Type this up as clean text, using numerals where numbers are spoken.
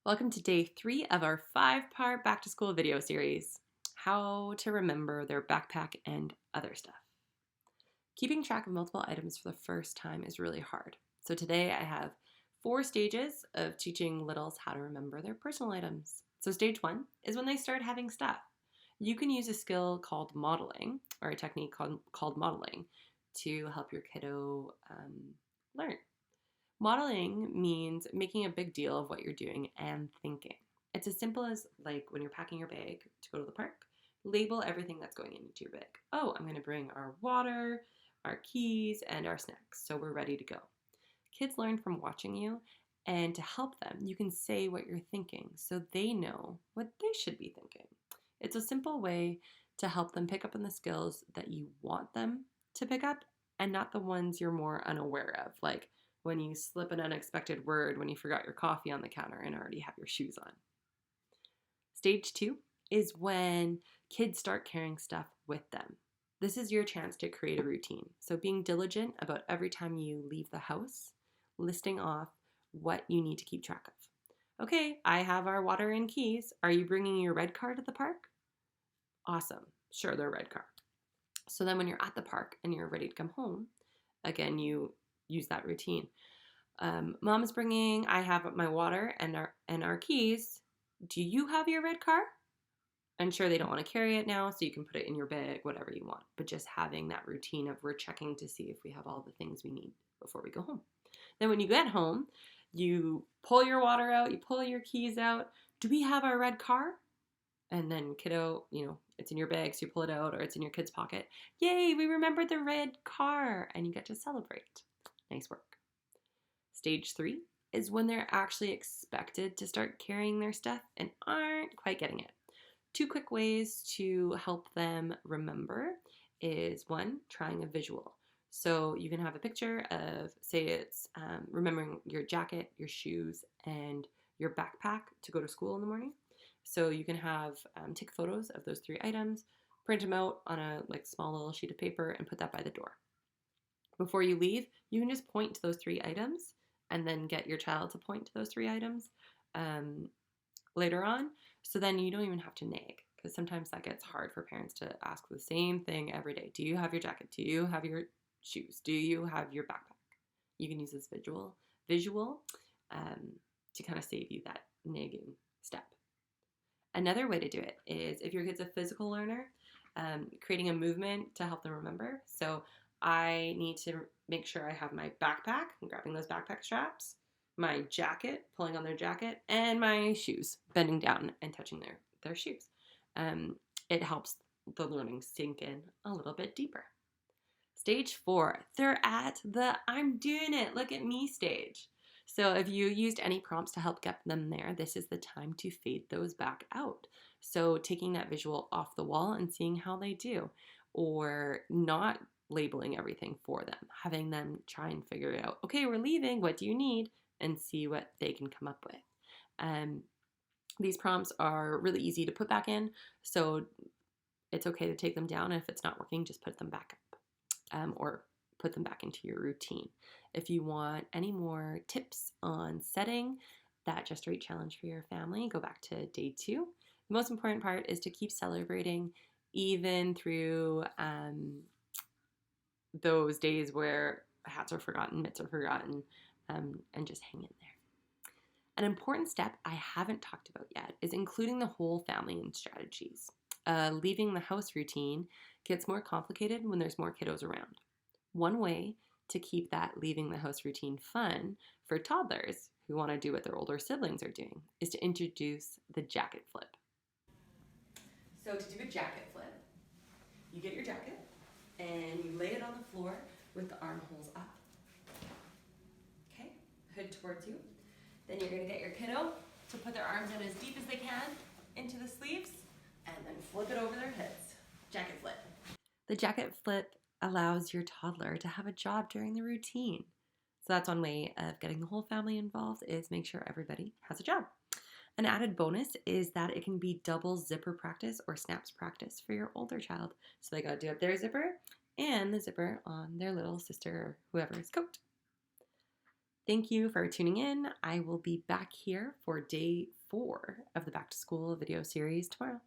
Welcome to day 3 of our 5-part back to school video series, how to remember their backpack and other stuff. Keeping track of multiple items for the first time is really hard. So today I have 4 stages of teaching littles how to remember their personal items. So stage 1 is when they start having stuff. You can use a skill called modeling, or a technique called modeling, to help your kiddo learn. Modeling means making a big deal of what you're doing and thinking. It's as simple as like when you're packing your bag to go to the park, label everything that's going into your bag. Oh, I'm going to bring our water, our keys, and our snacks, so we're ready to go. Kids learn from watching you, and to help them, you can say what you're thinking so they know what they should be thinking. It's a simple way to help them pick up on the skills that you want them to pick up and not the ones you're more unaware of, like when you slip an unexpected word when you forgot your coffee on the counter and already have your shoes on. Stage 2 is when kids start carrying stuff with them. This is your chance to create a routine. So being diligent about every time you leave the house, listing off what you need to keep track of. Okay, I have our water and keys. Are you bringing your red car to the park? Awesome. Sure, their red car. So then when you're at the park and you're ready to come home, again, you use that routine. Mom's bringing, I have my water and our keys. Do you have your red car? And sure, they don't want to carry it now, so you can put it in your bag, whatever you want. But just having that routine of we're checking to see if we have all the things we need before we go home. Then when you get home, you pull your water out, you pull your keys out. Do we have our red car? And then kiddo, it's in your bag, so you pull it out, or it's in your kid's pocket. Yay, we remembered the red car, and you get to celebrate. Nice work. Stage 3 is when they're actually expected to start carrying their stuff and aren't quite getting it. 2 quick ways to help them remember is 1, trying a visual. So you can have a picture of, say it's remembering your jacket, your shoes, and your backpack to go to school in the morning. So you can have take photos of those 3 items, print them out on a small little sheet of paper, and put that by the door. Before you leave, you can just point to those 3 items and then get your child to point to those 3 items later on. So then you don't even have to nag, because sometimes that gets hard for parents to ask the same thing every day. Do you have your jacket? Do you have your shoes? Do you have your backpack? You can use this visual to kind of save you that nagging step. Another way to do it is if your kid's a physical learner, creating a movement to help them remember. So I need to make sure I have my backpack, I'm grabbing those backpack straps, my jacket, pulling on their jacket, and my shoes, bending down and touching their shoes. It helps the learning sink in a little bit deeper. Stage 4, they're at the I'm doing it, look at me stage. So if you used any prompts to help get them there, this is the time to fade those back out. So taking that visual off the wall and seeing how they do, or not labeling everything for them, having them try and figure it out. Okay, we're leaving, what do you need? And see what they can come up with. These prompts are really easy to put back in, so it's okay to take them down. If it's not working, just put them back up, or put them back into your routine. If you want any more tips on setting that Just Right challenge for your family, go back to day 2. The most important part is to keep celebrating even through those days where hats are forgotten, mitts are forgotten, and just hang in there. An important step I haven't talked about yet is including the whole family in strategies. Leaving the house routine gets more complicated when there's more kiddos around. One way to keep that leaving the house routine fun for toddlers who want to do what their older siblings are doing is to introduce the jacket flip. So to do a jacket flip, you get your jacket and you lay it on the floor with the armholes up. Okay, hood towards you. Then you're going to get your kiddo to put their arms in as deep as they can into the sleeves and then flip it over their heads. Jacket flip. The jacket flip allows your toddler to have a job during the routine. So that's one way of getting the whole family involved, is make sure everybody has a job. An added bonus is that it can be double zipper practice or snaps practice for your older child. So they got to do up their zipper and the zipper on their little sister or whoever's coat. Thank you for tuning in. I will be back here for day 4 of the back to school video series tomorrow.